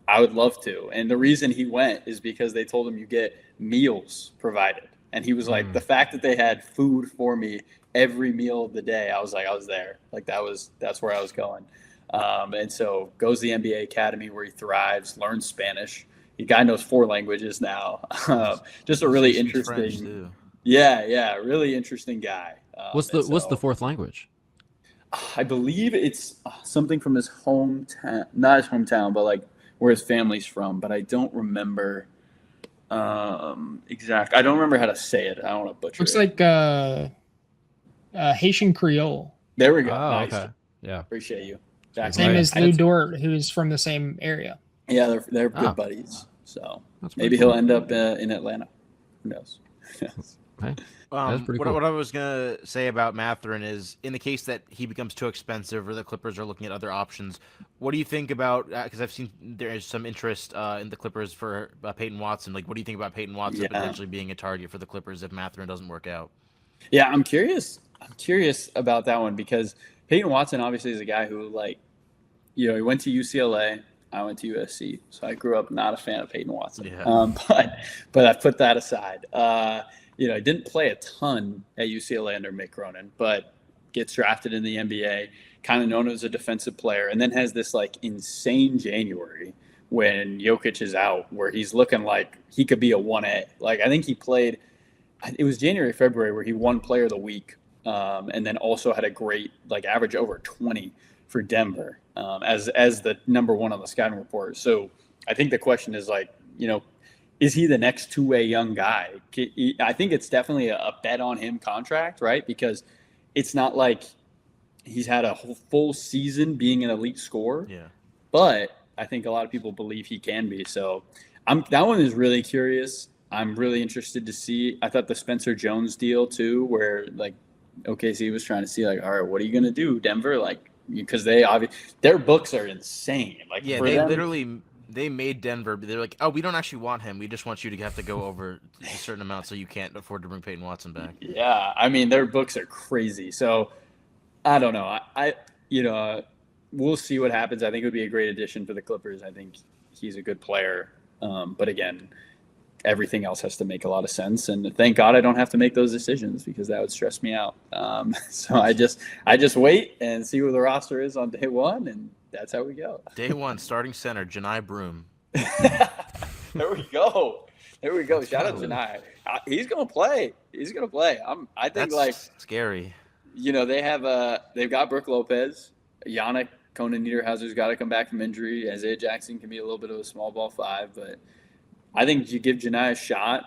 I would love to. And the reason he went is because they told him you get meals provided. And he was like, the fact that they had food for me every meal of the day, I was like, I was there. Like, that's where I was going. And so goes to the NBA Academy, where he thrives, learns Spanish. The guy knows 4 languages now. Just a really interesting, really interesting guy. What's the 4th language? I believe it's something from his hometown, not his hometown, but like where his family's from. But I don't remember exact. I don't remember how to say it. I don't want to butcher Looks it. like Haitian Creole. There we go. Oh, Nice. Okay. Yeah. Appreciate you. Same as Lou Dort, who's from the same area. Yeah, they're good buddies. So That's maybe cool. he'll end up in Atlanta. Who knows? Hey, that's pretty cool. What I was going to say about Mathurin is, in the case that he becomes too expensive or the Clippers are looking at other options, what do you think about, because I've seen there is some interest in the Clippers for Peyton Watson. Like, what do you think about Peyton Watson potentially being a target for the Clippers if Mathurin doesn't work out? Yeah, I'm curious about that one, because Peyton Watson obviously is a guy who, like, he went to UCLA. I went to USC, so I grew up not a fan of Peyton Watson. Yeah. But I put that aside. I didn't play a ton at UCLA under Mick Cronin, but gets drafted in the NBA, kind of known as a defensive player, and then has this like insane January when Jokic is out, where he's looking like he could be a 1A. Like, I think he played, it was January, February, where he won Player of the Week, and then also had a great like average over 20 for Denver, as the number 1 on the scouting report. So I think the question is, like, is he the next two-way young guy? I think it's definitely a bet on him contract, right? Because it's not like he's had a whole full season being an elite scorer. Yeah. But I think a lot of people believe he can be. So that one is really curious. I'm really interested to see. I thought the Spencer Jones deal too, where like OKC was trying to see like, all right, what are you going to do, Denver? Like, because their books are insane. Like, Yeah, they made Denver. They're like, oh, we don't actually want him. We just want you to have to go over a certain amount, so you can't afford to bring Peyton Watson back. Yeah, I mean their books are crazy. So I don't know. We'll see what happens. I think it would be a great addition for the Clippers. I think he's a good player. But again, everything else has to make a lot of sense. And thank God I don't have to make those decisions because that would stress me out. So I just wait and see where the roster is on day one, and that's how we go. Day one, starting center, Janai Broom. There we go. Shout out Janai. He's gonna play. I think That's scary. They've got Brooke Lopez, Yannick Conan Niederhauser's got to come back from injury. Isaiah Jackson can be a little bit of a small ball five, but I think you give Janai a shot.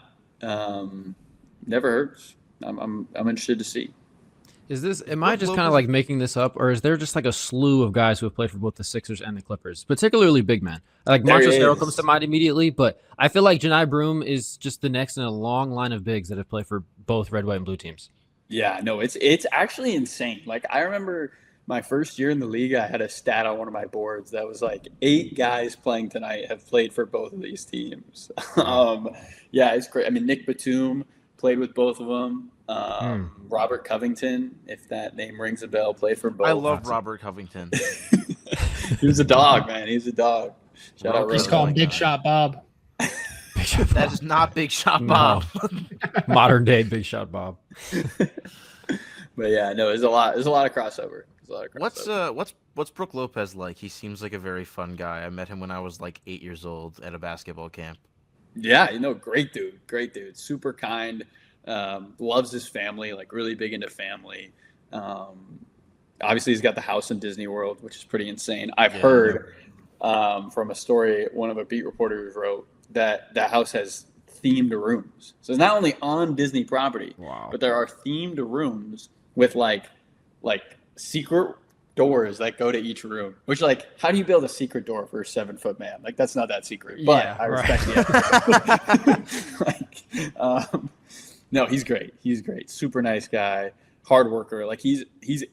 Never hurts. I'm interested to see. Am I just kind of like making this up, or is there just like a slew of guys who have played for both the Sixers and the Clippers, particularly big men? Like Montrezl Harrell comes to mind immediately, but I feel like Janai Broom is just the next in a long line of bigs that have played for both red, white, and blue teams. Yeah, no, it's actually insane. Like I remember my first year in the league, I had a stat on one of my boards that was like 8 guys playing tonight have played for both of these teams. Yeah, it's great. I mean, Nick Batum played with both of them. Robert Covington, if that name rings a bell, played for both. I love Robert Covington. He was a dog, man. He's a dog. Shout out. He's called Big Shot Bob. That is not Big Shot Bob. Modern day Big Shot Bob. But yeah, no, there's a lot of crossover. What's Brooke Lopez like? He seems like a very fun guy. I met him when I was like 8 years old at a basketball camp. Yeah, great dude, super kind, loves his family, like really big into family. Obviously he's got the house in Disney World, which is pretty insane. I've heard from a story one of our beat reporters wrote that house has themed rooms. So it's not only on Disney property, but there are themed rooms with like secret doors that go to each room, which like, how do you build a secret door for a 7-foot man? Like that's not that secret, but I respect the effort. No, he's great. Super nice guy, hard worker. Like he's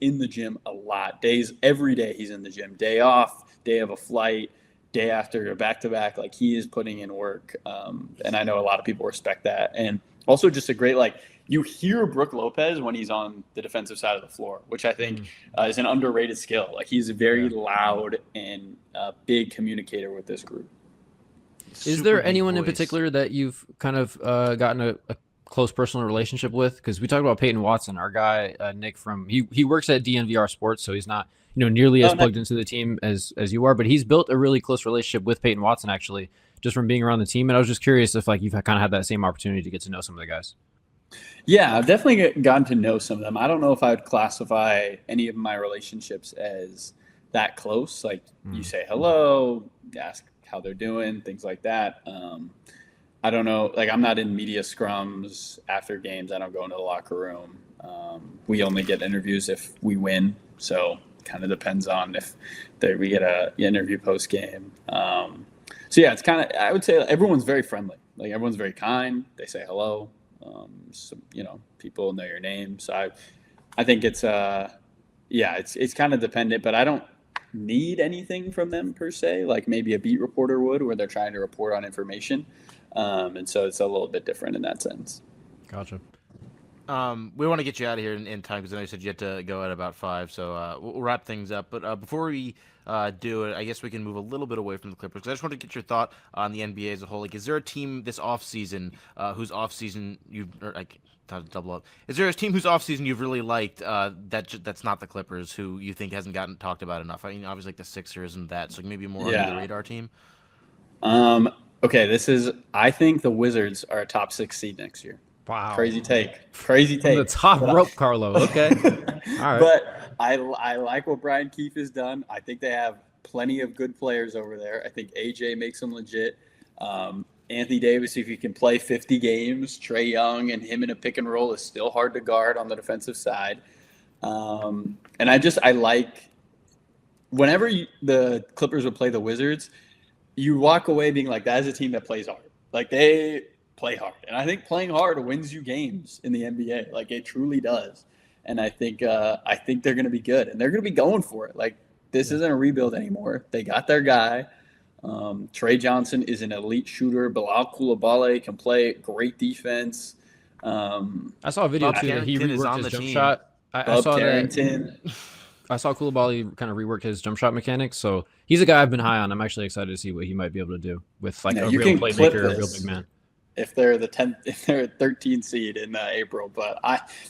in the gym a lot, every day he's in the gym, day off, day of a flight, day after a back-to-back, like he is putting in work. And I know a lot of people respect that. And also just a great, like, you hear Brooke Lopez when he's on the defensive side of the floor, which I think is an underrated skill. Like he's a very loud and big communicator with this group. Is there anyone in particular that you've kind of gotten a close personal relationship with? Because we talked about Peyton Watson, our guy Nick from he works at DNVR Sports, so he's not nearly as plugged into the team as you are, but he's built a really close relationship with Peyton Watson actually, just from being around the team. And I was just curious if like you've kind of had that same opportunity to get to know some of the guys. Yeah, I've definitely gotten to know some of them. I don't know if I would classify any of my relationships as that close. Like you say hello, ask how they're doing, things like that. I don't know. Like I'm not in media scrums after games. I don't go into the locker room. We only get interviews if we win. So kind of depends on if we get an interview post game. So yeah, it's kind of, I would say everyone's very friendly. Like everyone's very kind. They say hello. So, people know your name. So I think it's it's kind of dependent, but I don't need anything from them per se, like maybe a beat reporter would, where they're trying to report on information. And so it's a little bit different in that sense. Gotcha. We want to get you out of here in time because I know you said you had to go at about 5, so we'll wrap things up. But before we do it, I guess we can move a little bit away from the Clippers. I just wanted to get your thought on the NBA as a whole. Like, is there a team this offseason whose offseason double up? Is there a team whose offseason you've really liked that's not the Clippers, who you think hasn't gotten talked about enough? I mean, obviously like the Sixers and that, so maybe more under the radar team. Okay, I think the Wizards are a top 6 seed next year. Wow. Crazy take. The top rope, Carlo. Okay. All right. But I like what Brian Keefe has done. I think they have plenty of good players over there. I think AJ makes them legit. Anthony Davis, if you can play 50 games, Trae Young and him in a pick and roll is still hard to guard on the defensive side. And I like whenever the Clippers would play the Wizards, you walk away being like, that is a team that plays hard. Like, they play hard. And I think playing hard wins you games in the NBA. Like, it truly does. And I think they're going to be good. And they're going to be going for it. Like, this isn't a rebuild anymore. They got their guy. Trey Johnson is an elite shooter. Bilal Coulibaly can play great defense. I saw a video Bob too that he Carrington is reworked on his the jump team. shot. I saw Carrington. I saw Coulibaly kind of rework his jump shot mechanics, so he's a guy I've been high on. I'm actually excited to see what he might be able to do with like a real playmaker, a real big man. If they're the 13th seed in April, but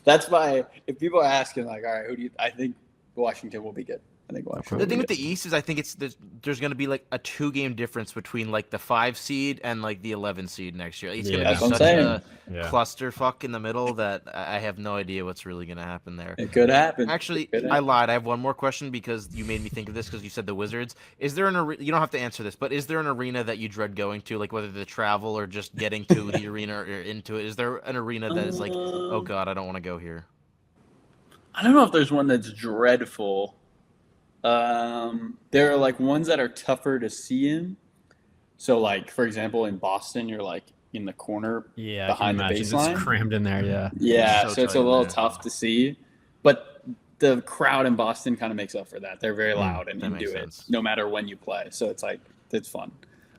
that's why if people are asking like, all right, I think Washington will be good. I think Washington. The thing with the East is I think there's going to be like a 2-game difference between like the 5 seed and like the 11 seed next year. It's going to be such a clusterfuck in the middle that I have no idea what's really going to happen there. It could happen. Actually, I lied. I have one more question because you made me think of this because you said the Wizards. Is there you don't have to answer this, but is there an arena that you dread going to, like whether the travel or just getting to the arena or into it? Is there an arena that is like, oh God, I don't want to go here? I don't know if there's one that's dreadful. There are like ones that are tougher to see in. So like, for example, in Boston, you're like in the corner behind the baseline. It's crammed in there. Yeah. Yeah. So it's a little tough to see, but the crowd in Boston kind of makes up for that. They're very loud and do it no matter when you play. So it's like, it's fun.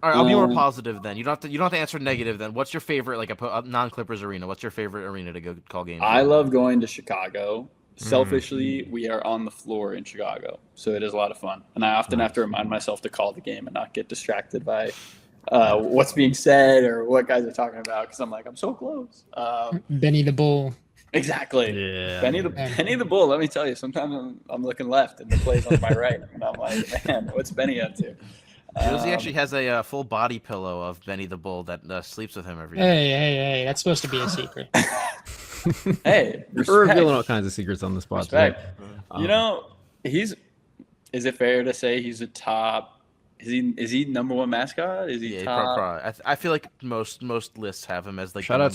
All right. I'll be more positive then. You don't have to answer negative then. What's your favorite, like a non-Clippers arena? What's your favorite arena to go call games? I love going to Chicago. Selfishly, we are on the floor in Chicago, so it is a lot of fun. And I often have to remind myself to call the game and not get distracted by what's being said or what guys are talking about because I'm like, I'm so close. Benny the Bull. Exactly. Yeah. Benny the Bull. Let me tell you, sometimes I'm looking left and the play's on my right, and I'm like, man, what's Benny up to? Josie actually has a full body pillow of Benny the Bull that sleeps with him every day. Hey, that's supposed to be a secret. Hey, we're revealing all kinds of secrets on the spot today. You know, is it fair to say he's a top? Is he number one mascot? Is he top? Probably. I feel like most lists have him as like shout out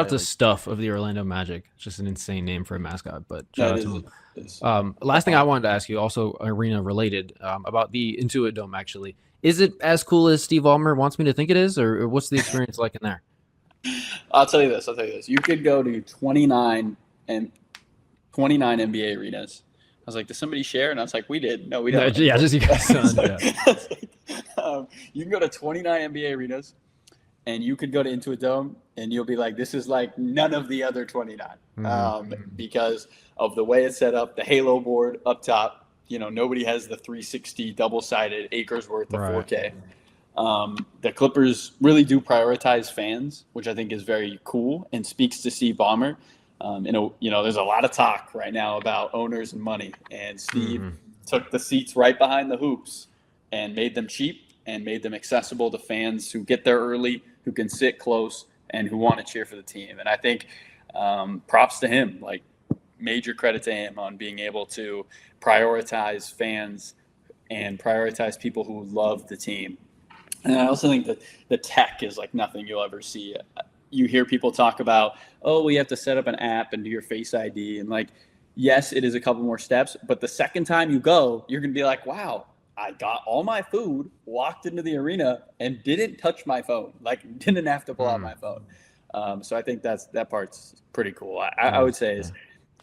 to Stuff of the Orlando Magic. It's just an insane name for a mascot, but shout out to him. Last thing I wanted to ask you, also arena related, about the Intuit Dome. Actually, is it as cool as Steve Ballmer wants me to think it is, or what's the experience like in there? I'll tell you this. You could go to 29 NBA arenas. I was like, did somebody share? And I was like, we did. No, we don't. Yeah, just you guys. You can go to 29 NBA arenas, and you could go to Intuit Dome, and you'll be like, this is like none of the other 29 because of the way it's set up, the Halo board up top. You know, nobody has the 360 double-sided acres worth of 4K. The Clippers really do prioritize fans, which I think is very cool and speaks to Steve Ballmer. There's a lot of talk right now about owners and money, and Steve took the seats right behind the hoops and made them cheap and made them accessible to fans who get there early, who can sit close, and who want to cheer for the team. And I think props to him, like major credit to him on being able to prioritize fans and prioritize people who love the team. And I also think that the tech is like nothing you'll ever see. You hear people talk about, we have to set up an app and do your Face ID. And like, yes, it is a couple more steps. But the second time you go, you're going to be like, wow, I got all my food, walked into the arena, and didn't touch my phone. Like, didn't have to pull out my phone. So I think that part's pretty cool. I would say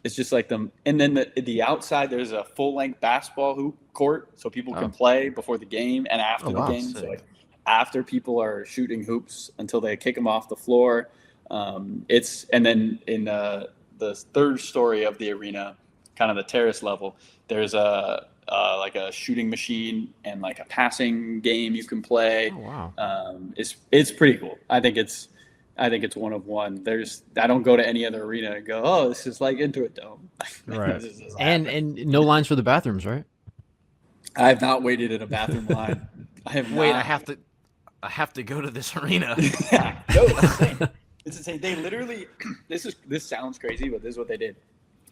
it's just like them. And then the outside, there's a full-length basketball hoop court so people can play before the game and after the game. So like, after people are shooting hoops until they kick them off the floor. And then in the third story of the arena, kind of the terrace level, there's like a shooting machine and like a passing game you can play. Oh, wow. It's pretty cool. I think it's one of one. I don't go to any other arena and go, this is like Intuit Dome. Right. and no lines for the bathrooms, right? I have not waited in a bathroom line. I have to go to this arena. Yeah, no, it's insane. It's insane. They literally, this sounds crazy, but this is what they did.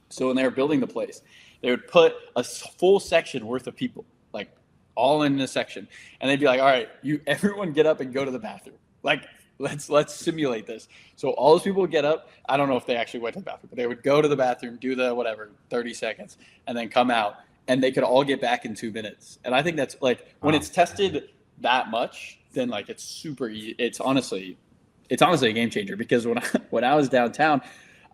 So when they were building the place, they would put a full section worth of people, like all in a section, and they'd be like, "All right, everyone get up and go to the bathroom." Like Let's simulate this. So all those people would get up. I don't know if they actually went to the bathroom, but they would go to the bathroom, do the whatever, 30 seconds, and then come out, and they could all get back in 2 minutes. And I think that's like when it's tested that much, then like it's super easy. It's honestly a game changer, because when I was downtown,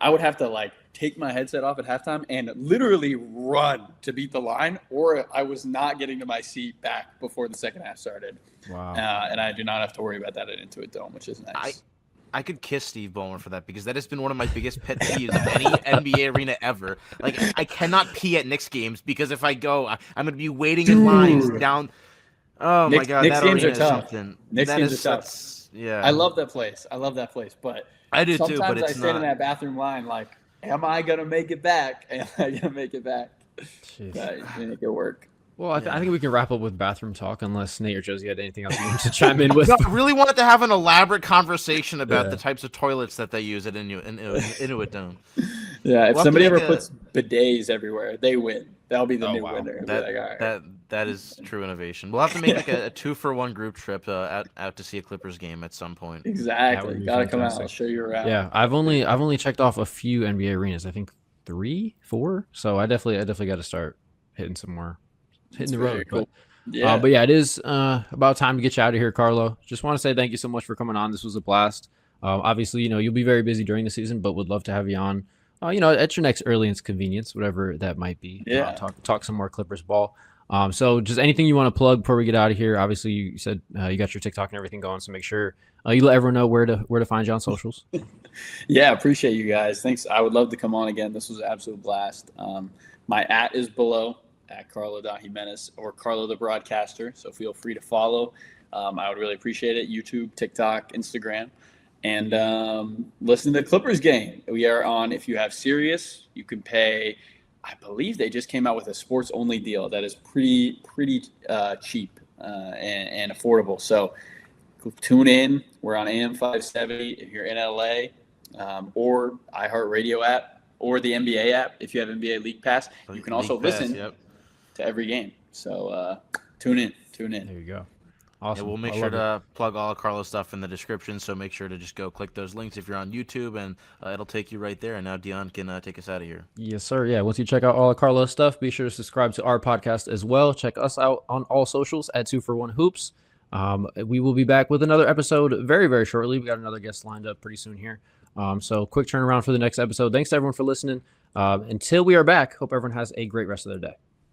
I would have to like take my headset off at halftime and literally run to beat the line, or I was not getting to my seat back before the second half started. Wow. And I do not have to worry about that at Intuit Dome, which is nice. I could kiss Steve Ballmer for that, because that has been one of my biggest pet peeves of any NBA arena ever. Like, I cannot pee at Knicks games, because if I go, I'm going to be waiting in lines down. Oh my God, Knicks that games arena are is tough. something. Knicks That games is are tough. Yeah, I love that place. But I do too. But sometimes I it's stand not. in that bathroom line like, am I gonna make it back? Am I gonna make it back? Jeez. But make it work. Well, I think we can wrap up with bathroom talk, unless Nate or Josie had anything else you wanted to chime in with. No, I really wanted to have an elaborate conversation about Yeah. the types of toilets that they use at Inuit Dome. Yeah, if We'll have somebody to ever make puts bidets everywhere, they win. That'll be the new wow. winner. They'll be like, all right. That is true innovation. We'll have to make like a 2-for-1 group trip out to see a Clippers game at some point. That Exactly. would be Gotta come out. fantastic. I'll show you around. Yeah, I've only checked off a few NBA arenas. I think 3, 4. So I definitely got to start hitting some more, hitting the very road. cool. But Yeah. but yeah, it is about time to get you out of here, Carlo. Just want to say thank you so much for coming on. This was a blast. Obviously, you'll be very busy during the season, but would love to have you on. At your next earliest convenience, whatever that might be. Yeah. Talk some more Clippers ball. So just anything you want to plug before we get out of here. Obviously, you said you got your TikTok and everything going, so make sure you let everyone know where to find you on socials. Yeah, appreciate you guys. Thanks. I would love to come on again. This was an absolute blast. My @ is below, at Carlo.Jimenez, or Carlo the Broadcaster. So feel free to follow. I would really appreciate it. YouTube, TikTok, Instagram. And listen to the Clippers game. We are on, if you have Sirius, you can pay, I believe they just came out with a sports only deal that is pretty cheap and affordable. So tune in. We're on AM 570 if you're in LA, or iHeartRadio app, or the NBA app. If you have NBA League Pass, you can also listen to every game. So tune in. There you go. Awesome. Yeah, we'll make sure to plug all of Carlo's stuff in the description, so make sure to just go click those links if you're on YouTube, and it'll take you right there. And now Dion can take us out of here. Yes, sir. Yeah, once you check out all of Carlo's stuff, be sure to subscribe to our podcast as well. Check us out on all socials at 2for1 Hoops. We will be back with another episode very, very shortly. We got another guest lined up pretty soon here. So quick turnaround for the next episode. Thanks to everyone for listening. Until we are back, hope everyone has a great rest of their day.